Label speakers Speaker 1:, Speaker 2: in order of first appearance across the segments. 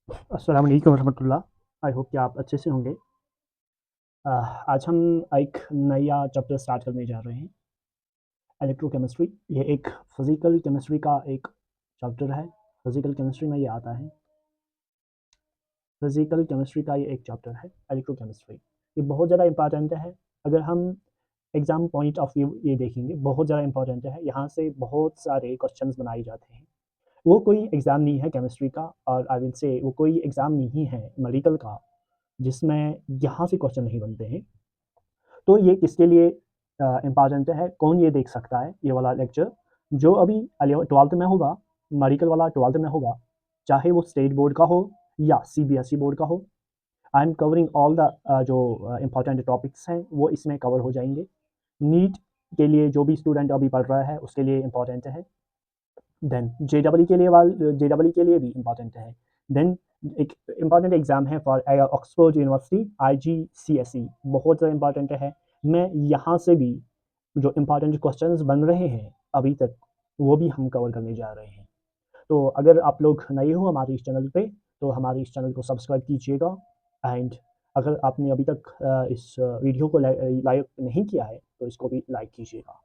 Speaker 1: अस्सलाम वालेकुम रहमतुल्लाह। आई होप कि आप अच्छे से होंगे। आज हम एक नया चैप्टर स्टार्ट करने जा रहे हैं, इलेक्ट्रोकेमिस्ट्री। ये एक फ़िज़िकल केमिस्ट्री का एक चैप्टर है। फ़िज़िकल केमिस्ट्री में ये आता है। फ़िज़िकल केमिस्ट्री का ये एक चैप्टर है, इलेक्ट्रोकेमिस्ट्री। ये बहुत ज़्यादा इम्पोर्टेंट है। अगर हम एग्ज़ाम पॉइंट ऑफ व्यू ये देखेंगे, बहुत ज़्यादा इम्पोर्टेंट है। यहाँ से बहुत सारे क्वेश्चंस बनाए जाते हैं। वो कोई एग्ज़ाम नहीं है केमिस्ट्री का, और आई विल से वो कोई एग्ज़ाम नहीं है मेडिकल का, जिसमें यहाँ से क्वेश्चन नहीं बनते हैं। तो ये किसके लिए इम्पॉर्टेंट है, कौन ये देख सकता है ये वाला लेक्चर? जो अभी 12th में होगा, मेडिकल वाला 12th में होगा, चाहे वो स्टेट बोर्ड का हो या सीबीएसई बोर्ड का हो। I am covering all the जो इम्पोर्टेंट टॉपिक्स हैं वो इसमें कवर हो जाएंगे। नीट के लिए जो भी स्टूडेंट अभी पढ़ रहा है उसके लिए इम्पोर्टेंट है। देन जेडबल के लिए भी इम्पोर्टेंट है। देन एक इम्पॉर्टेंट एग्ज़ाम है फॉर ऑक्सफोर्ड यूनिवर्सिटी IGCSE, बहुत ज़्यादा इम्पॉर्टेंट है। मैं यहाँ से भी जो इम्पॉर्टेंट क्वेश्चंस बन रहे हैं अभी तक, वो भी हम कवर करने जा रहे हैं। तो अगर आप लोग नए हो हमारे इस चैनल पे, तो हमारे इस चैनल को सब्सक्राइब कीजिएगा। एंड अगर आपने अभी तक इस वीडियो को लाइक नहीं किया है तो इसको भी लाइक कीजिएगा।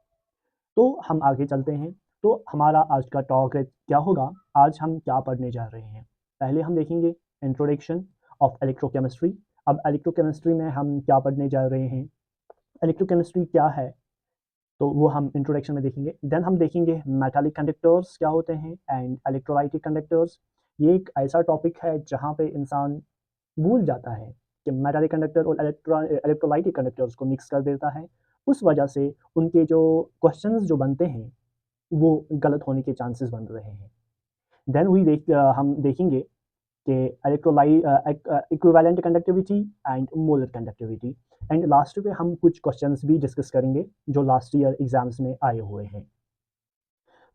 Speaker 1: तो हम आगे चलते हैं। तो हमारा आज का टॉक क्या होगा, आज हम क्या पढ़ने जा रहे हैं? पहले हम देखेंगे इंट्रोडक्शन ऑफ इलेक्ट्रोकेमिस्ट्री। अब इलेक्ट्रोकेमिस्ट्री में हम क्या पढ़ने जा रहे हैं, इलेक्ट्रोकेमिस्ट्री क्या है, तो वो हम इंट्रोडक्शन में देखेंगे। देन हम देखेंगे मेटालिक कंडक्टर्स क्या होते हैं एंड इलेक्ट्रोलाइटिक कंडक्टर्स। ये एक ऐसा टॉपिक है जहाँ पे इंसान भूल जाता है कि मेटालिक कंडक्टर और इलेक्ट्रोलाइटिक कंडक्टर्स को मिक्स कर देता है। उस वजह से उनके जो क्वेश्चंस जो बनते हैं वो गलत होने के चांसेस बन रहे हैं। देन हम देखेंगे कि equivalent conductivity and molar conductivity. And last पे हम कुछ क्वेश्चंस भी डिस्कस करेंगे जो लास्ट ईयर एग्जाम्स में आए हुए हैं।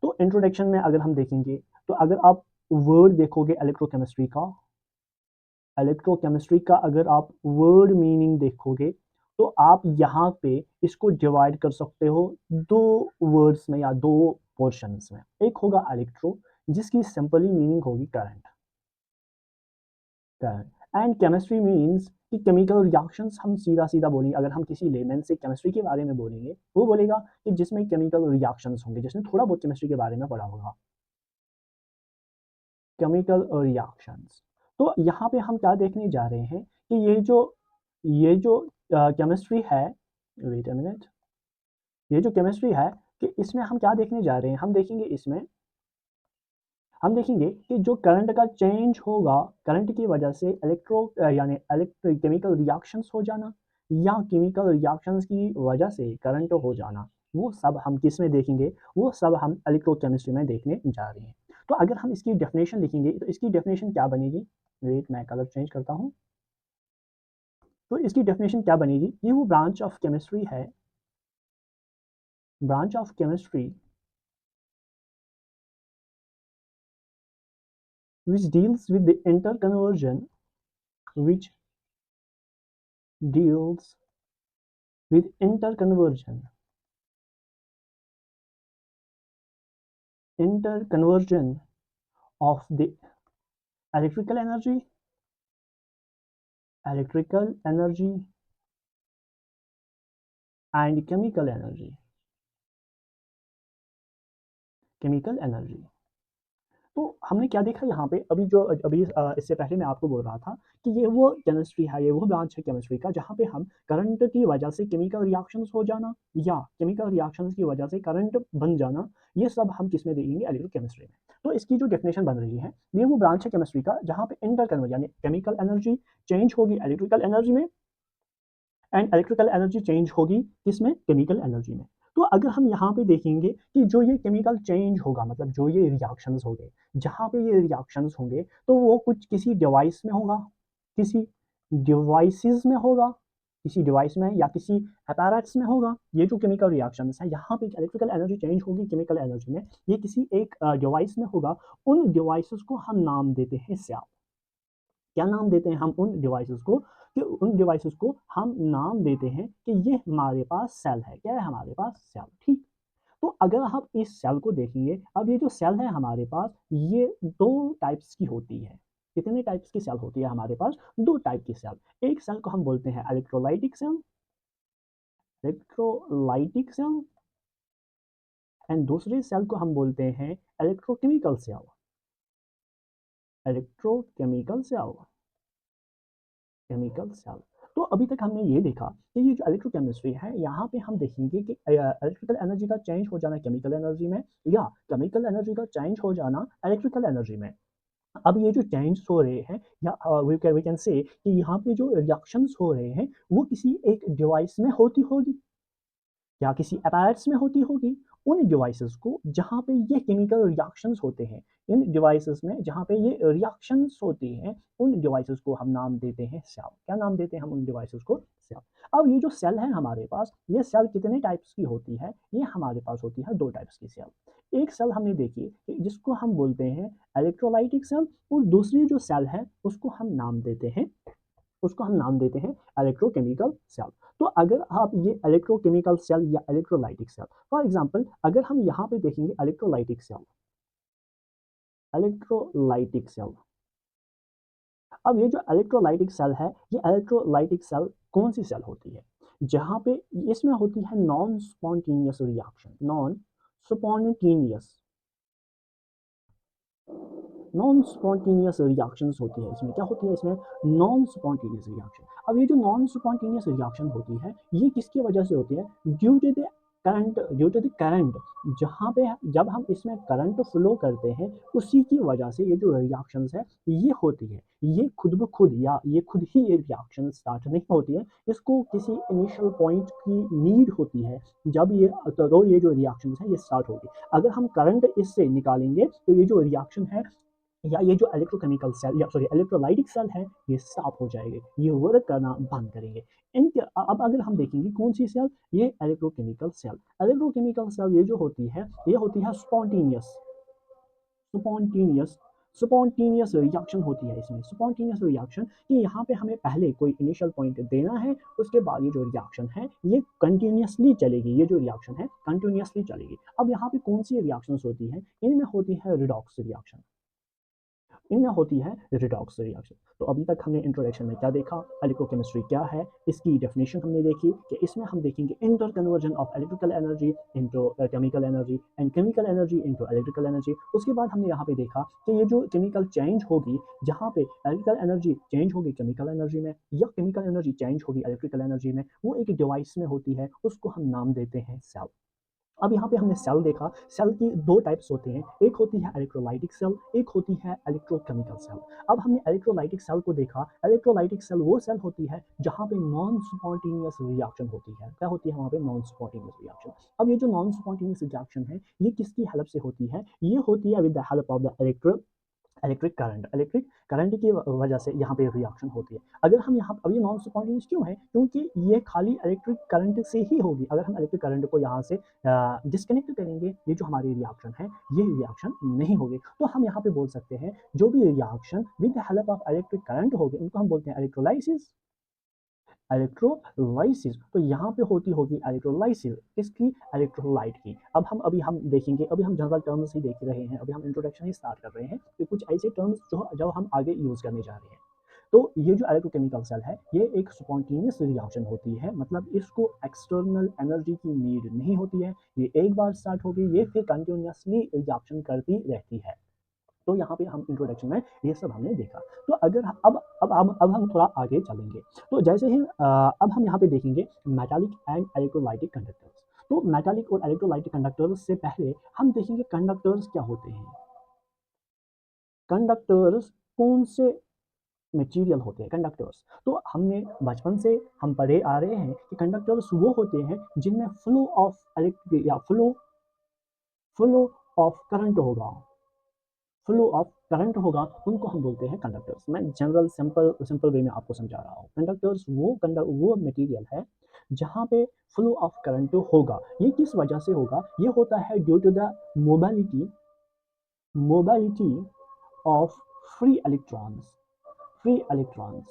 Speaker 1: तो इंट्रोडक्शन में अगर हम देखेंगे, तो अगर आप वर्ड देखोगे इलेक्ट्रोकेमिस्ट्री का अगर आप वर्ड मीनिंग देखोगे, तो आप यहाँ पे इसको डिवाइड कर सकते हो दो वर्ड्स में या दो पोर्शंस में। एक होगा इलेक्ट्रो, जिसकी सिंपली मीनिंग होगी करंट। एंड केमिस्ट्री मीन्स कि केमिकल रिएक्शंस। हम सीधा सीधा बोलेंगे, अगर हम किसी लेमैन से केमिस्ट्री के बारे में बोलेंगे, वो बोलेगा कि जिसमें केमिकल रिएक्शंस होंगे, जिसने थोड़ा बहुत केमिस्ट्री के बारे में पढ़ा होगा, केमिकल रिएक्शंस। तो यहाँ पे हम क्या देखने जा रहे हैं कि ये जो केमिस्ट्री है, वेट अ मिनट, ये जो केमिस्ट्री है कि इसमें हम क्या देखने जा रहे हैं, हम देखेंगे कि जो करंट का चेंज होगा, करंट की वजह से यानी केमिकल रिएक्शंस हो जाना, या केमिकल रिएक्शंस की वजह से करंट हो जाना, वो सब हम किस में देखेंगे, वो सब हम इलेक्ट्रोकेमिस्ट्री में देखने जा रहे हैं। तो अगर हम इसकी डेफिनेशन लिखेंगे तो इसकी डेफिनेशन क्या बनेगी, वेट मैं कलर चेंज करता हूँ। तो इसकी डेफिनेशन क्या बनेगी, ये वो ब्रांच ऑफ केमिस्ट्री है, branch of chemistry which deals with the interconversion, which deals with interconversion of the electrical energy electrical energy and chemical energy। तो हमने क्या देखा यहाँ पे, अभी इससे पहले मैं आपको बोल रहा था कि ये वो केमिस्ट्री है, ये वो ब्रांच है केमिस्ट्री का जहाँ पे हम करंट की वजह से केमिकल रिएक्शंस हो जाना या केमिकल रिएक्शंस की वजह से करंट बन जाना, ये सब हम किस में देखेंगे, इलेक्ट्रोकेमिस्ट्री में। तो इसकी जो डेफिनेशन बन रही है, ये वो ब्रांच है केमिस्ट्री का जहाँ पे इंटर कन्वर्जन यानी केमिकल एनर्जी चेंज होगी इलेक्ट्रिकल एनर्जी में, एंड इलेक्ट्रिकल एनर्जी चेंज होगी किसमें, केमिकल एनर्जी में। तो अगर हम यहाँ पे देखेंगे कि जो ये केमिकल चेंज होगा, मतलब जो ये रिएक्शंस होंगे, जहाँ पे ये रिएक्शंस होंगे, तो वो कुछ किसी डिवाइस में होगा, किसी डिवाइसेस में होगा, किसी डिवाइस में या किसी अपैरेट्स में होगा। ये जो केमिकल रिएक्शंस है, यहाँ पे इलेक्ट्रिकल एनर्जी चेंज होगी केमिकल एनर्जी में, ये किसी एक डिवाइस में होगा। उन डिवाइसेस को हम नाम देते हैं सेल। क्या नाम देते हैं हम उन डिवाइसेस को, कि उन डिवाइसेस को हम नाम देते हैं कि ये हमारे पास सेल है। क्या है हमारे पास, सेल। ठीक। तो अगर हम इस सेल को देखेंगे, अब ये जो सेल है हमारे पास, ये दो टाइप्स की होती है। कितने टाइप्स की सेल होती है हमारे पास? 2 टाइप की सेल। एक सेल को हम बोलते हैं इलेक्ट्रोलाइटिक सेल एंड दूसरे सेल को हम बोलते हैं electrochemical cell. Electrochemical cell, chemical cell. तो अभी तक हमने ये देखा कि ये जो इलेक्ट्रोकेमिस्ट्री है, यहाँ पे हम देखेंगे कि इलेक्ट्रिकल एनर्जी का चेंज हो जाना केमिकल एनर्जी में या केमिकल एनर्जी का चेंज हो जाना इलेक्ट्रिकल एनर्जी में। अब ये जो चेंज हो रहे हैं या वी कैन से कि यहाँ पे जो रिएक्शंस हो रहे हैं वो किसी एक डिवाइस में होती होगी या किसी अपैरेट्स में होती होगी। उन डिवाइसेस को जहाँ पे ये केमिकल रिएक्शंस होते हैं, इन डिवाइसेस में जहाँ पे ये रिएक्शंस होती हैं, उन डिवाइसेस को हम नाम देते हैं सेल। क्या नाम देते हैं हम उन डिवाइसेस को? सेल। अब ये जो सेल है हमारे पास, ये सेल कितने टाइप्स की होती है? ये हमारे पास होती है 2 टाइप्स की सेल। एक सेल हमने देखी जिसको हम बोलते हैं इलेक्ट्रोलाइटिक सेल और दूसरी जो सेल है उसको हम नाम देते हैं इलेक्ट्रोकेमिकल सेल। तो अगर आप ये इलेक्ट्रोकेमिकल सेल या इलेक्ट्रोलाइटिक सेल, फॉर एग्जांपल अगर हम यहाँ पे देखेंगे इलेक्ट्रोलाइटिक सेल। अब ये जो इलेक्ट्रोलाइटिक सेल है, ये इलेक्ट्रोलाइटिक सेल कौन सी सेल होती है? जहाँ पे इसमें होती है non spontaneous reaction, non spontaneous reactions होती है। इसमें क्या होती है? इसमें नॉन स्पॉन्टेनियस रिएक्शन। अब ये जो नॉन स्पॉन्टेनियस रिएक्शन होती है, ये किसकी वजह से होती है? ड्यू टू द करंट जहाँ पे जब हम इसमें करंट फ्लो करते हैं, उसी की वजह से ये जो रिएक्शंस है ये होती है। ये खुद ब खुद या ये खुद ही ये रिएक्शन स्टार्ट नहीं होती है, इसको किसी इनिशियल पॉइंट की नीड होती है, जब ये जो रिएक्शन है ये स्टार्ट होगी। अगर हम करंट इससे निकालेंगे तो ये जो रिएक्शन है या ये जो इलेक्ट्रोकेमिकल सेल या सॉरी इलेक्ट्रोलाइटिक सेल है ये स्टॉप हो जाएंगे, ये वर्क करना बंद करेंगे। इनके अब अगर हम देखेंगे कौन सी सेल? ये इलेक्ट्रोकेमिकल सेल ये जो होती है ये होती है स्पॉन्टेनियस स्पॉन्टेनियस रिएक्शन होती है। इसमें स्पॉन्टेनियस रिएक्शन कि यहाँ पे हमें पहले कोई इनिशियल पॉइंट देना है, उसके बाद ये जो रिएक्शन है ये कंटिन्यूसली चलेगी, ये जो रिएक्शन है कंटिन्यूसली चलेगी। अब यहाँ पे कौन सी रिएक्शंस होती है? इनमें होती है रिडॉक्स रिएक्शन, इनमें होती है रिडॉक्स रिएक्शन। तो अभी तक हमने इंट्रोडक्शन में क्या देखा? इलेक्ट्रोकेमिस्ट्री क्या है, इसकी डेफिनेशन हमने देखी कि इसमें हम देखेंगे inter conversion of electrical energy into chemical energy and chemical energy into electrical energy. उसके बाद हमने यहाँ पे देखा कि ये जो केमिकल चेंज होगी, जहाँ पे इलेक्ट्रिकल एनर्जी चेंज होगी केमिकल एनर्जी में या केमिकल एनर्जी चेंज होगी इलेक्ट्रिकल एनर्जी में, वो एक डिवाइस में होती है, उसको हम नाम देते हैं सेल। अब यहाँ पे हमने सेल देखा, सेल की 2 टाइप्स होते हैं, एक होती है इलेक्ट्रोलाइटिक सेल, एक होती है इलेक्ट्रोकेमिकल सेल। अब हमने इलेक्ट्रोलाइटिक सेल को देखा, इलेक्ट्रोलाइटिक सेल वो सेल होती है जहाँ पे नॉन स्पॉन्टेनियस रिएक्शन होती है। क्या होती है वहाँ पे? Non spontaneous reaction. अब ये जो नॉन स्पॉन्टेनियस रिएक्शन है ये किसकी हेल्प से होती है? ये होती है with the help of the electric current की वजह से यहाँ पे रिएक्शन होती है। अगर हम यहाँ अब ये नॉन स्पॉन्टेनियस क्यों है? क्योंकि ये खाली इलेक्ट्रिक करंट से ही होगी। अगर हम इलेक्ट्रिक करंट को यहाँ से डिस्कनेक्ट करेंगे, ये जो हमारी रिएक्शन है ये रिएक्शन नहीं होगी। तो हम यहाँ पे बोल सकते हैं जो भी reaction with the help of electric current होगी उनको हम बोलते हैं इलेक्ट्रोलाइसिस। तो यहाँ पे होती होगी इलेक्ट्रोलाइसिस किसकी? इलेक्ट्रोलाइट की। अब हम देखेंगे, अभी हम जनरल टर्म्स ही देख रहे हैं, अभी हम इंट्रोडक्शन ही स्टार्ट कर रहे हैं कि कुछ ऐसे टर्म्स जो हम आगे यूज करने जा रहे हैं। तो ये जो इलेक्ट्रोकेमिकल सेल है ये एक स्पॉन्टेनियस रिएक्शन होती है, मतलब इसको एक्सटर्नल एनर्जी की नीड नहीं होती है। ये एक बार स्टार्ट होगी, ये फिर कंटिन्यूसली रिएक्शन करती रहती है। तो यहाँ पे हम इंट्रोडक्शन में ये सब हमने देखा। तो अगर अब हम थोड़ा आगे चलेंगे, तो जैसे ही अब हम यहाँ पे देखेंगे मेटालिक एंड इलेक्ट्रोलाइटिक कंडक्टर्स। तो मेटालिक और इलेक्ट्रोलाइटिक कंडक्टर्स से पहले हम देखेंगे कंडक्टर्स क्या होते हैं। कंडक्टर्स कौन से मटेरियल होते हैं कंडक्टर्स? तो हमने बचपन से हम पढ़े आ रहे हैं कि कंडक्टर्स वो होते हैं जिनमें फ्लो ऑफ इलेक्ट्रिक या फ्लो ऑफ करंट होगा, उनको हम बोलते हैं कंडक्टर्स। मैं जनरल सिंपल वे में आपको समझा रहा हूँ। कंडक्टर्स वो मटेरियल है जहाँ पे फ्लो ऑफ करंट होगा। ये किस वजह से होगा? ये होता है due to the mobility of free electrons free electrons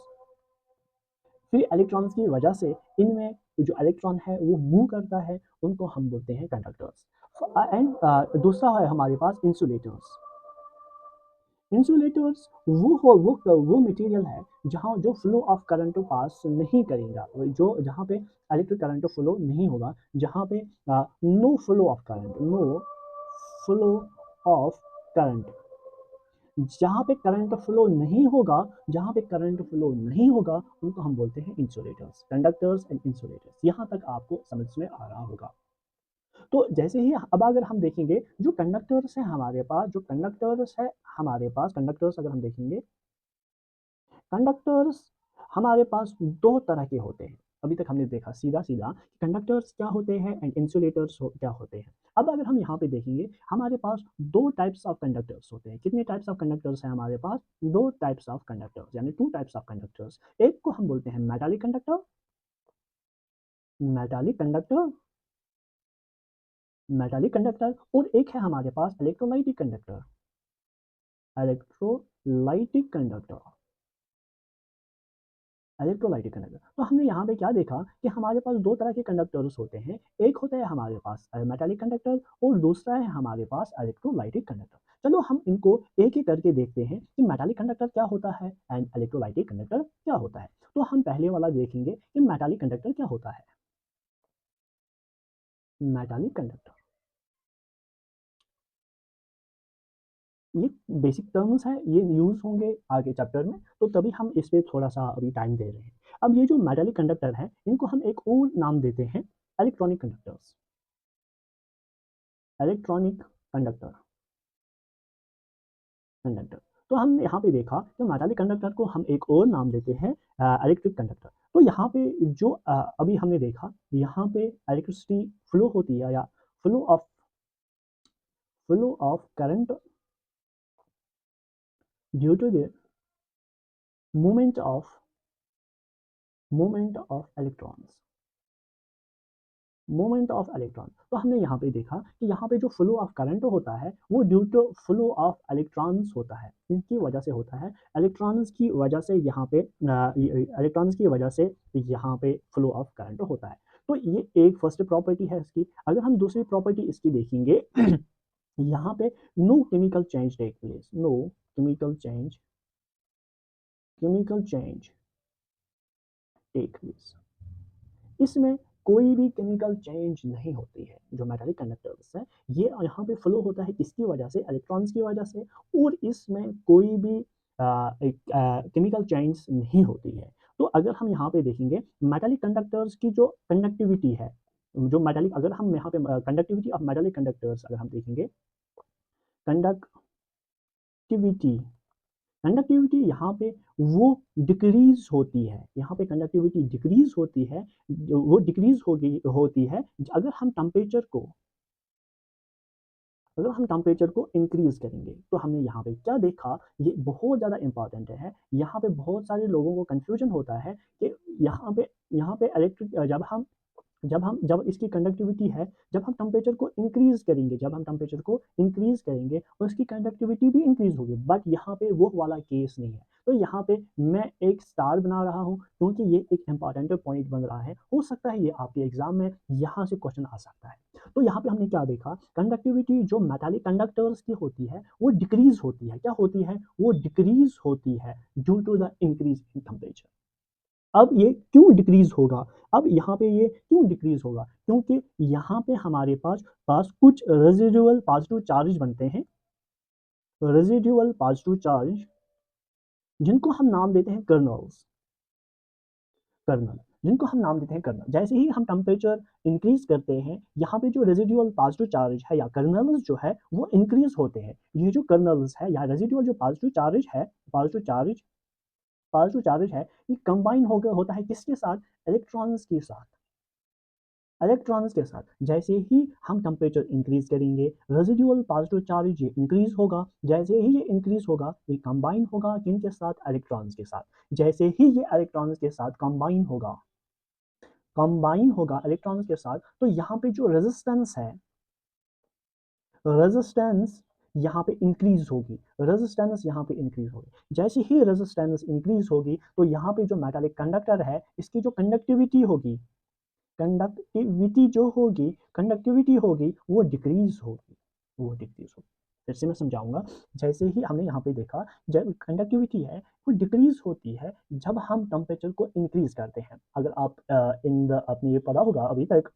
Speaker 1: free electrons की वजह से इनमें जो इलेक्ट्रॉन है वो मूव करता है, उनको हम बोलते हैं कंडक्टर्स। एंड दूसरा है हमारे पास इंसुलेटर्स। इंसुलेटर्स वो मटेरियल है जहाँ जो फ्लो ऑफ करंट पास नहीं करेगा, जो जहाँ पे इलेक्ट्रिक करंट फ्लो नहीं होगा, जहाँ पे no flow of current, no flow of current, जहाँ पे करंट फ्लो नहीं होगा, जहाँ पे करंट फ्लो नहीं होगा उनको हम बोलते हैं इंसुलेटर्स, कंडक्टर्स एंड इंसुलेटर्स। यहाँ तक आपको समझ में आ रहा होगा। तो जैसे ही अब अगर हम देखेंगे जो कंडक्टर्स है हमारे पास, जो कंडक्टर्स है हमारे पास, कंडक्टर्स अगर हम देखेंगे, कंडक्टर्स हमारे पास दो तरह के होते हैं। अभी तक हमने देखा सीधा सीधा कंडक्टर्स क्या होते हैं एंड इंसुलेटर्स क्या होते हैं। अब अगर हम यहाँ पे देखेंगे हमारे पास दो टाइप्स ऑफ कंडक्टर्स होते हैं। कितने टाइप्स ऑफ कंडक्टर्स हैं हमारे पास? दो टाइप्स ऑफ कंडक्टर्स, यानी टू टाइप्स ऑफ कंडक्टर्स। एक को हम बोलते हैं metallic conductor, metallic conductor, metallic conductor, और एक है हमारे पास electrolytic conductor, electrolytic conductor, electrolytic conductor. तो हमने यहाँ पे क्या देखा कि हमारे पास दो तरह के कंडक्टर्स होते हैं। एक होता है हमारे पास मेटालिक कंडक्टर और दूसरा है हमारे पास इलेक्ट्रोलाइटिक कंडक्टर। चलो हम इनको एक एक करके देखते हैं कि मेटालिक कंडक्टर क्या होता है एंड इलेक्ट्रोलाइटिक कंडक्टर क्या होता है। तो हम पहले वाला देखेंगे कि मेटालिक कंडक्टर क्या होता है। मेटालिक कंडक्टर, ये बेसिक टर्म्स है, ये यूज होंगे आगे चैप्टर में, तो तभी हम इस पे थोड़ा सा अभी टाइम दे रहे हैं। अब ये जो मेटालिक कंडक्टर है इनको हम एक और नाम देते हैं electronic conductors, electronic conductor, conductor. तो हमने यहाँ पे देखा कि मेटालिक कंडक्टर को हम एक और नाम देते हैं इलेक्ट्रिक कंडक्टर। तो यहाँ पे जो अभी हमने देखा यहाँ पे इलेक्ट्रिसिटी फ्लो होती है या flow of current due to the movement of electrons, movement of electron. तो हमने यहाँ पे देखा कि यहाँ पे जो फ्लो ऑफ करंट होता है वो due to flow of electrons होता है, इनकी वजह से होता है, इलेक्ट्रॉन्स की वजह से यहाँ पे इलेक्ट्रॉन्स की वजह से यहाँ पे फ्लो ऑफ करंट होता है। तो ये एक फर्स्ट प्रॉपर्टी है इसकी। अगर हम दूसरी प्रॉपर्टी इसकी देखेंगे यहाँ पे no chemical change take place, no chemical change, chemical change take place, इसमें कोई भी केमिकल चेंज नहीं होती है। जो मेटालिक कंडक्टर्स है ये यहाँ पे फ्लो होता है किसकी वजह से? इलेक्ट्रॉन्स की वजह से, और इसमें कोई भी केमिकल चेंज नहीं होती है। तो अगर हम यहाँ पे देखेंगे मेटालिक कंडक्टर्स की जो कंडक्टिविटी है, जो मेटालिक, अगर हम यहाँ पे कंडक्टिविटी ऑफ मेटालिक कंडक्टर्स अगर हम देखेंगे, कंडक्टिविटी, कंडक्टिविटी यहाँ पे वो डिक्रीज होती है, यहाँ पे कंडक्टिविटी डिक्रीज होती है, वो डिक्रीज होती है अगर हम टेम्परेचर को, अगर हम टेम्परेचर को इंक्रीज करेंगे। तो हमने यहाँ पे क्या देखा, ये बहुत ज़्यादा इंपॉर्टेंट है। यहाँ पे बहुत सारे लोगों को कंफ्यूजन होता है कि यहाँ पे इलेक्ट्रिक जब इसकी कंडक्टिविटी है, जब हम टेम्परेचर को इंक्रीज करेंगे, जब हम टेम्परेचर को इंक्रीज करेंगे उसकी कंडक्टिविटी भी इंक्रीज होगी, बट यहाँ पे वो वाला केस नहीं है। तो यहाँ पे मैं एक स्टार बना रहा हूँ क्योंकि ये एक इंपॉर्टेंट पॉइंट बन रहा है, हो सकता है ये आपके एग्जाम में यहाँ से क्वेश्चन आ सकता है। तो यहाँ पे हमने क्या देखा, कंडक्टिविटी जो मेटालिक कंडक्टर्स की होती है वो डिक्रीज होती है, क्या होती है? वो डिक्रीज होती है due to the increase in temperature. अब ये क्यों डिक्रीज होगा? अब यहाँ पे ये क्यों डिक्रीज होगा? क्योंकि यहाँ पे हमारे पास कुछ रेजिडुअल पॉजिटिव चार्ज बनते हैं, रेजिडुअल पॉजिटिव चार्ज, जिनको हम नाम देते हैं कर्नल्स, कर्नल, जिनको हम नाम देते हैं कर्नल। जैसे ही हम टेम्परेचर इंक्रीज करते हैं यहाँ पे जो रेजिडुअल पॉजिटिव चार्ज है या कर्नल्स जो है वो इंक्रीज होते हैं। ये जो कर्नल्स है या रेजिडुअल जो पॉजिटिव चार्ज है, पॉजिटिव चार्ज, पॉजिटिव चार्ज है, ये कंबाइन होकर होता है किसके साथ? इलेक्ट्रॉन्स के साथ, इलेक्ट्रॉन्स के साथ। जैसे ही हम टेम्परेचर इंक्रीज करेंगे रेजिडुअल पॉजिटिव चार्ज ये इंक्रीज होगा, जैसे ही ये इंक्रीज होगा ये कंबाइन होगा किनके साथ? इलेक्ट्रॉन्स के साथ। जैसे ही ये इलेक्ट्रॉन्स के साथ कंबाइन होगा, कंबाइन होगा इलेक्ट्रॉन्स के साथ, तो यहाँ पे जो रेजिस्टेंस है, रेजिस्टेंस यहाँ पे इंक्रीज होगी, रेजिस्टेंस यहाँ पे इंक्रीज होगी। जैसे ही रेजिस्टेंस इंक्रीज होगी तो यहाँ पे जो मेटालिक कंडक्टर है इसकी जो कंडक्टिविटी होगी, कंडक्टिविटी जो होगी, कंडक्टिविटी होगी वो डिक्रीज होगी, वो डिक्रीज होगी। फिर से मैं समझाऊँगा। जैसे ही हमने यहाँ पे देखा, जब कंडक्टिविटी है वो डिक्रीज़ होती है जब हम टेम्परेचर को इंक्रीज़ करते हैं। अगर आप आपने ये पढ़ा होगा अभी तक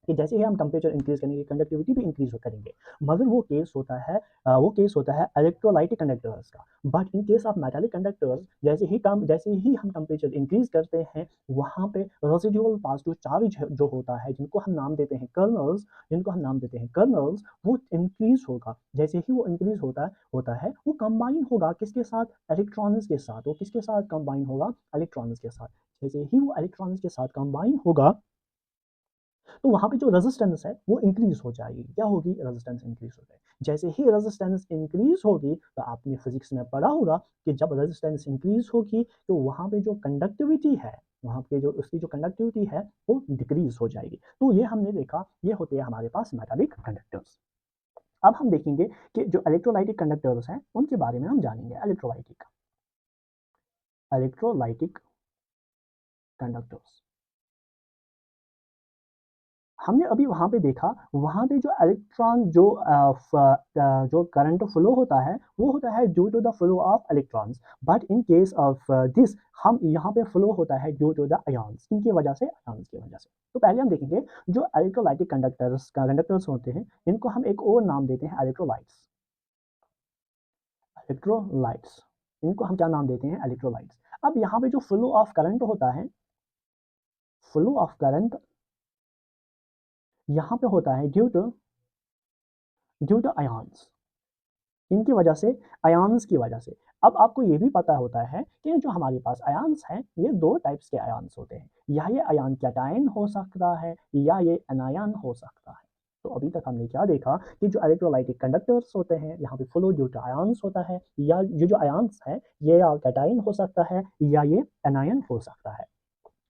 Speaker 1: कि जैसे ही हम टेम्परेचर इंक्रीज़ करेंगे, कंडक्टिविटी भी इंक्रीज़ करेंगे। मगर वो केस होता है इलेक्ट्रोलाइटिक कंडक्टर्स का। But in case of metallic conductors, जैसे ही हम टेम्परेचर इंक्रीज़ करते हैं, वहाँ पे रेसिडुअल पॉजिटिव चार्ज जो होता है, जिनको हम नाम देते हैं कर्नल्स, वो इंक्रीज़ होगा। जैसे ही वो इंक्रीज़ होता है, वो कंबाइन होगा किसके साथ? इलेक्ट्रॉन्स के साथ। वो किसके साथ कंबाइन होगा? इलेक्ट्रॉन्स के साथ। जैसे ही वो इलेक्ट्रॉन्स के साथ कंबाइन होगा, तो वहाँ पे जो रेजिस्टेंस है वो इंक्रीज हो जाएगी। क्या होगी? रेजिस्टेंस इंक्रीज हो जाएगी। जैसे ही रेजिस्टेंस इंक्रीज होगी, तो आपने फिजिक्स में पढ़ा होगा कि जब रेजिस्टेंस इंक्रीज होगी तो वहाँ पे जो कंडक्टिविटी है, वहाँ पे जो उसकी जो कंडक्टिविटी है वो डिक्रीज हो जाएगी। तो ये हमने देखा, ये होते हैं हमारे पास मेटालिक कंडक्टर्स। अब हम देखेंगे कि जो इलेक्ट्रोलाइटिक कंडक्टर्स हैं उनके बारे में हम जानेंगे। इलेक्ट्रोलाइटिक कंडक्टर्स हमने अभी वहाँ पे देखा, वहाँ पे जो इलेक्ट्रॉन जो करंट फ्लो होता है, वो होता है due to the flow of electrons. But in case of this, हम यहाँ पे फ्लो होता है ड्यू टू द आयन्स। इनकी वजह से, आयन्स की वजह से। तो पहले हम देखेंगे जो इलेक्ट्रोलाइटिक कंडक्टर्स होते हैं, इनको हम एक और नाम देते हैं इलेक्ट्रोलाइट्स। इलेक्ट्रोलाइट्स, इनको हम क्या नाम देते हैं? इलेक्ट्रोलाइट्स। अब यहाँ पे जो फ्लो ऑफ करंट होता है, फ्लो ऑफ करंट यहाँ पे होता है ड्यू टू आयन्स। इनकी वजह से, आयन्स की वजह से। अब आपको ये भी पता होता है कि जो हमारे पास आयन्स हैं, ये दो टाइप्स के आयन्स होते हैं। या ये आयन कैटायन हो सकता है, या ये एनायन हो सकता है। तो अभी तक हमने क्या देखा कि जो इलेक्ट्रोलाइटिक कंडक्टर्स होते हैं, यहाँ पे फ्लो ड्यू टू आयन्स होता है, या ये जो आयन्स है ये या कैटायन हो सकता है, या ये एनायन हो सकता है।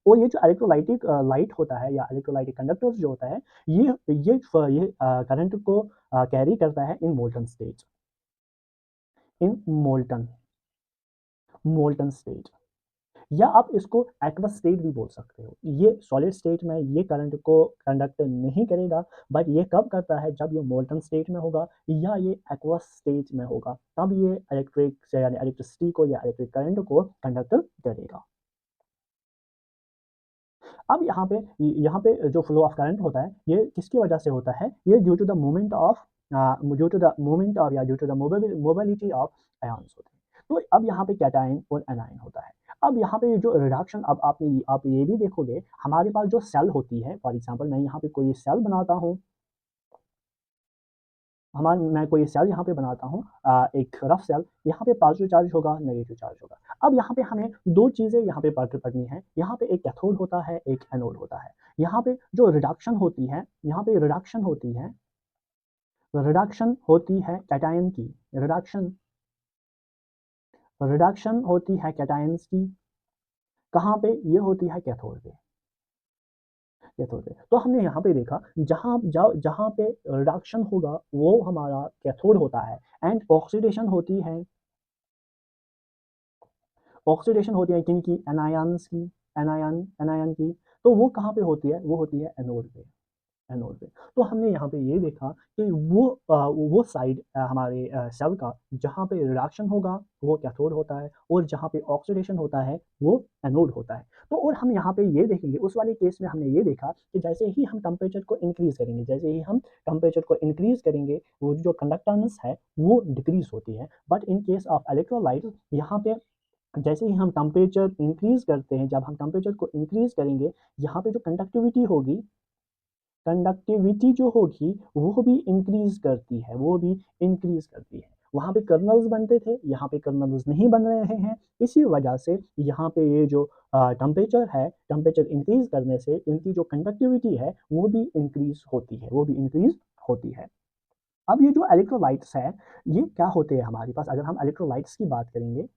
Speaker 1: और ये जो इलेक्ट्रोलाइटिक लाइट होता है या इलेक्ट्रोलाइटिक कंडक्टर्स जो होता है, ये करंट को कैरी करता है इन मोल्टन मोल्टन स्टेट, या आप इसको एक्वस स्टेट भी बोल सकते हो। ये सॉलिड स्टेट में ये करंट को कंडक्ट नहीं करेगा, बट ये कब करता है? जब ये मोल्टन स्टेट में होगा या ये एक्वस स्टेट में होगा, तब ये इलेक्ट्रिक से यानी इलेक्ट्रिसिटी को या इलेक्ट्रिक करंट को कंडक्ट करेगा। अब यहाँ पे जो फ्लो ऑफ करंट होता है, ये किसकी वजह से होता है? ये due to the movement of या due to the mobility of ions होते हैं। तो अब यहाँ पे कैटायन और एनायन होता है। अब यहाँ पे जो रिडक्शन, अब आप ये भी देखोगे, हमारे पास जो सेल होती है, फॉर एग्जांपल मैं यहाँ पे कोई सेल बनाता हूँ, मैं कोई सेल यहाँ पे बनाता हूँ, एक रफ सेल। यहाँ पे पॉजिटिव चार्ज होगा, नेगेटिव चार्ज होगा। अब यहाँ पे हमें दो चीज़ें यहाँ पे पढ़नी है। यहाँ पे एक कैथोड होता है, एक एनोड होता है। यहाँ पे जो रिडक्शन होती है, यहाँ पे रिडक्शन होती है कैटायन की। रिडक्शन रिडक्शन होती है कैटायंस की। कहाँ पे? ये होती है कैथोड पे। कैथोड पे। तो हमने यहाँ पे देखा, जहाँ पे रिडक्शन होगा वो हमारा कैथोड होता है, एंड ऑक्सीडेशन होती है किनकी? एनायंस की। एनायन की। तो वो कहाँ पे होती है? वो होती है एनोड पे। तो हमने यहाँ पे ये देखा कि वो साइड हमारे सेल का जहाँ पे रिडक्शन होगा वो कैथोड होता है, और जहाँ पे ऑक्सीडेशन होता है वो एनोड होता है। तो और हम यहाँ पे ये देखेंगे, उस वाले केस में हमने ये देखा कि जैसे ही हम टेम्परेचर को इंक्रीज करेंगे, वो जो कंडक्टेंस है वो डिक्रीज होती है। But in case of electrolyte, यहाँ पे जैसे ही हम टेम्परेचर इंक्रीज करते हैं, जब हम टेम्परेचर को इंक्रीज करेंगे, यहाँ पे जो कंडक्टिविटी जो होगी वो भी इंक्रीज करती है। वहाँ पे कर्नल्स बनते थे, यहाँ पे कर्नल्स नहीं बन रहे हैं। इसी वजह से यहाँ पे ये जो टेम्परेचर इंक्रीज करने से इनकी जो कंडक्टिविटी है वो भी इंक्रीज होती है। अब ये जो इलेक्ट्रोलाइट्स है, ये क्या होते हैं हमारे पास? अगर हम इलेक्ट्रोलाइट्स की बात करेंगे,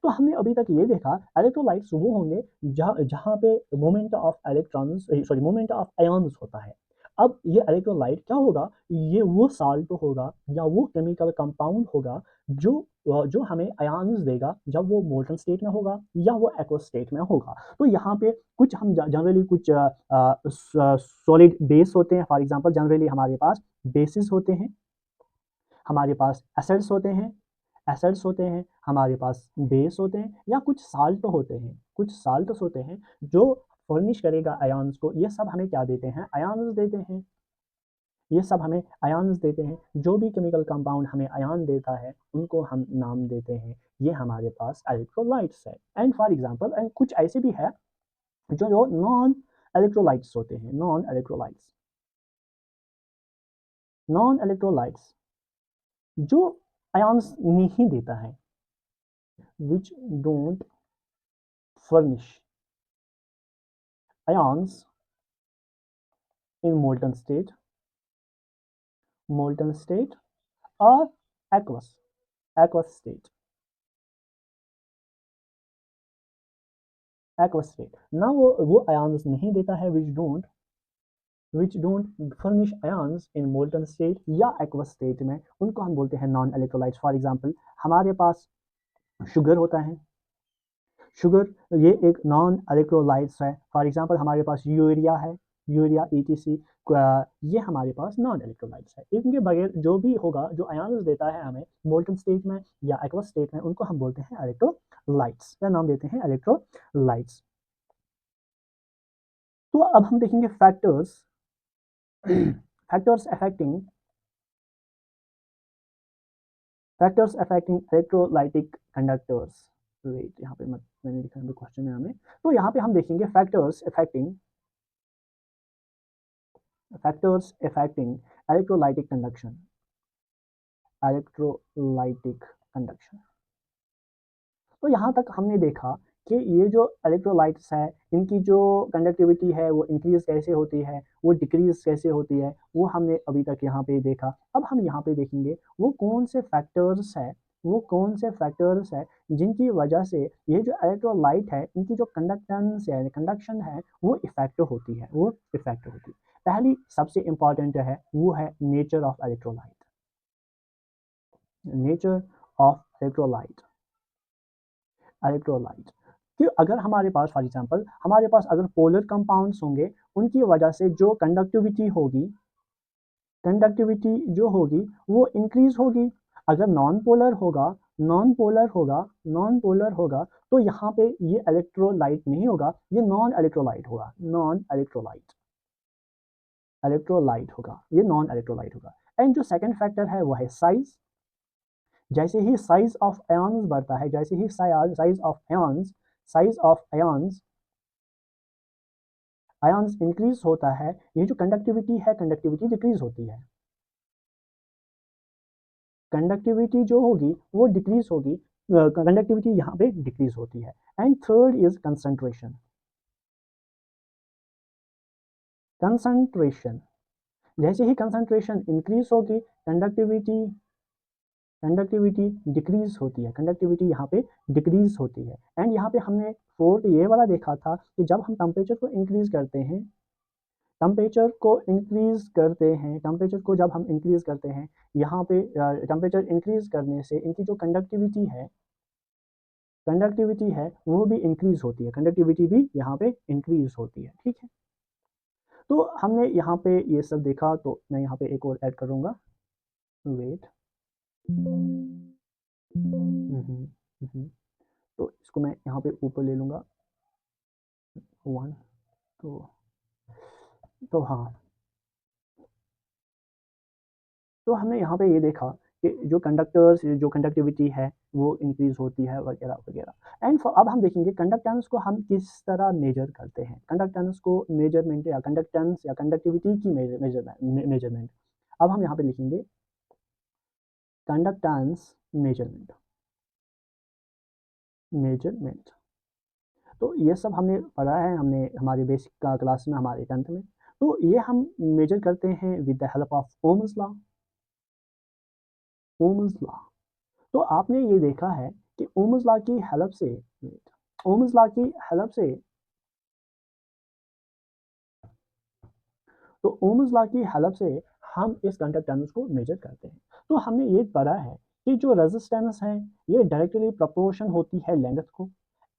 Speaker 1: तो हमने अभी तक ये देखा, इलेक्ट्रोलाइट्स वो होंगे जहाँ जहाँ पे मोमेंट ऑफ आयन्स होता है। अब ये इलेक्ट्रोलाइट क्या होगा, ये वो साल्ट होगा या वो केमिकल कंपाउंड होगा जो हमें आयन्स देगा जब वो मोल्टन स्टेट में होगा या वो एक्वस स्टेट में होगा। तो यहाँ पे कुछ हम जनरली कुछ सॉलिड बेस होते हैं। फॉर एग्जांपल जनरली हमारे पास बेसिस होते हैं, हमारे पास एसिड्स होते हैं, हमारे पास बेस होते हैं या कुछ साल्ट होते हैं, कुछ साल्ट्स होते हैं जो फर्निश करेगा आयन्स को। ये सब हमें क्या देते हैं, आयन्स देते हैं। ये सब हमें आयन्स देते हैं। जो भी केमिकल कंपाउंड हमें आयन देता है उनको हम नाम देते हैं। ये हमारे पास इलेक्ट्रोलाइट्स है। एंड फॉर एग्जांपल एंड कुछ ऐसे भी है जो नॉन इलेक्ट्रोलाइट्स होते हैं। नॉन इलेक्ट्रोलाइट्स जो आयन्स नहीं देता है, which don't furnish ions in molten state or aqueous state. ना वो ions नहीं देता है, which don't furnish ions in molten state या aqueous state में, उनको हम बोलते हैं नॉन इलेक्ट्रोलाइट्स। फॉर एग्जांपल हमारे पास शुगर होता है, शुगर ये एक नॉन इलेक्ट्रोलाइट्स है। फॉर एग्जांपल हमारे पास यूरिया है, यूरिया ETC, ये हमारे पास नॉन इलेक्ट्रोलाइट्स है। इनके बगैर जो भी होगा, जो आयन्स देता है हमें मोल्टन स्टेट में या एक्वस स्टेट में, उनको हम बोलते हैं इलेक्ट्रोलाइट्स या नाम देते हैं इलेक्ट्रोलाइट्स। तो अब हम देखेंगे factors affecting electrolytic conductors. Wait, यहाँ पे मैंने लिखा है क्वेश्चन में हमें, तो यहाँ पे हम देखेंगे फैक्टर्स अफेक्टिंग electrolytic conduction। तो यहाँ तक हमने देखा कि ये जो इलेक्ट्रोलाइट्स है इनकी जो कंडक्टिविटी है वो इंक्रीज कैसे होती है, वो डिक्रीज कैसे होती है, वो हमने अभी तक यहाँ पे देखा। अब हम यहाँ पे देखेंगे वो कौन से फैक्टर्स है जिनकी वजह से ये जो इलेक्ट्रोलाइट है इनकी जो कंडक्शन है वो इफेक्ट होती है। पहली सबसे इंपॉर्टेंट है वो है नेचर ऑफ इलेक्ट्रोलाइट कि अगर हमारे पास फॉर एग्जांपल हमारे पास अगर पोलर कंपाउंड्स होंगे उनकी वजह से जो कंडक्टिविटी जो होगी वो इंक्रीज होगी। अगर नॉन पोलर होगा तो यहाँ पे ये इलेक्ट्रोलाइट नहीं होगा, ये नॉन इलेक्ट्रोलाइट होगा, ये नॉन इलेक्ट्रोलाइट होगा। एंड जो सेकंड फैक्टर है वो है साइज। जैसे ही साइज ऑफ आयन्स बढ़ता है, साइज ऑफ आयन्स इंक्रीज होता है, ये जो कंडक्टिविटी डिक्रीज होती है। कंडक्टिविटी जो होगी वो डिक्रीज होगी, कंडक्टिविटी यहाँ पे डिक्रीज होती है। And third is concentration. जैसे ही कंसंट्रेशन इंक्रीज होगी कंडक्टिविटी डिक्रीज होती है, यहाँ पे डिक्रीज होती है। एंड यहाँ पे हमने फोर्थ ये वाला देखा था कि जब हम टेम्परेचर को इंक्रीज करते हैं, टेम्परेचर को जब हम इंक्रीज करते हैं, यहाँ पे टेम्परेचर इंक्रीज करने से इनकी जो कंडक्टिविटी है वो भी इंक्रीज होती है, कंडक्टिविटी भी यहाँ पे इंक्रीज होती है। ठीक है, तो हमने यहाँ पे ये सब देखा, तो मैं यहाँ पे एक और ऐड करूँगा। वेट, तो इसको मैं यहाँ पे ऊपर ले लूँगा 1। तो हाँ, तो हमने यहाँ पे ये देखा कि जो कंडक्टिविटी है वो इंक्रीज होती है वगैरह वगैरह। एंड अब हम देखेंगे कंडक्टेंस को हम किस तरह मेजर करते हैं, कंडक्टेंस को मेजरमेंट या कंडक्टेंस या कंडक्टिविटी की मेजरमेंट। अब हम यहाँ पे लिखेंगे कंडक्टेंस मेजरमेंट। तो ये सब हमने पढ़ा है, हमने हमारी बेसिक क्लास में, हमारे 10th में। तो ये हम मेजर करते हैं with the help of Ohm's law. तो आपने ये देखा है कि ओम्स लॉ की हेल्प तो ओम्स लॉ की हेल्प से हम इस कंडक्टेंस को मेजर करते हैं। तो हमने ये पढ़ा है कि जो रेजिस्टेंस है ये डायरेक्टली प्रोपोर्शन होती है लेंथ को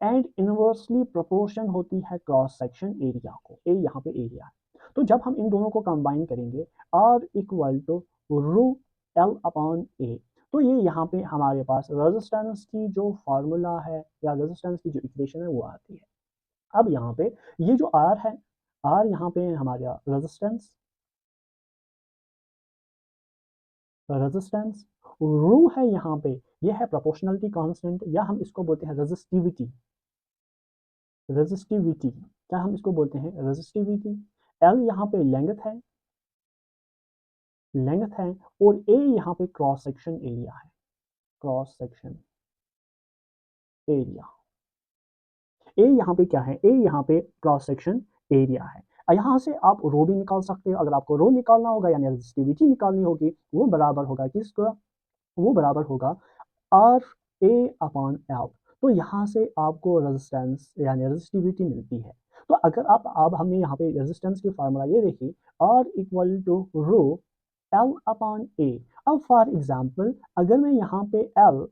Speaker 1: एंड इनवर्सली प्रोपोर्शन होती है क्रॉस सेक्शन एरिया को। ए यहाँ पे एरिया है। तो जब हम इन दोनों को कंबाइन करेंगे R इक्वल टू रू एल अपॉन ए, तो ये यहाँ पे हमारे पास रेजिस्टेंस की जो फार्मूला है या रेजिस्टेंस की जो इक्वेशन है वो आती है। अब यहाँ पे ये जो R है, R यहाँ पे हमारा रेजिस्टेंस, रेजिस्टेंस रू है यहाँ पे, ये है प्रोपोर्शनलिटी कांस्टेंट या हम इसको बोलते हैं रेजिस्टिविटी। रेजिस्टिविटी क्या हम इसको बोलते हैं? रेजिस्टिविटी। एल यहाँ पे लेंथ है, लेंथ है, और ए यहाँ पे क्रॉस सेक्शन एरिया है, क्रॉस सेक्शन एरिया। ए यहाँ पे क्या है? ए यहाँ पे क्रॉस सेक्शन एरिया है। यहाँ से आप रो भी निकाल सकते हो। अगर आपको रो निकालना होगा यानी रेजिस्टिविटी निकालनी होगी, वो बराबर होगा किसका? वो बराबर होगा आर ए अपॉन एल। तो यहाँ से आपको रेजिस्टेंस यानी रेजिस्टिविटी मिलती है। तो अगर आप अब हमने यहाँ पे रेजिस्टेंस की फार्मूला ये देखी, R equal to rho L upon A. अब फॉर एग्जाम्पल अगर मैं यहाँ पे एल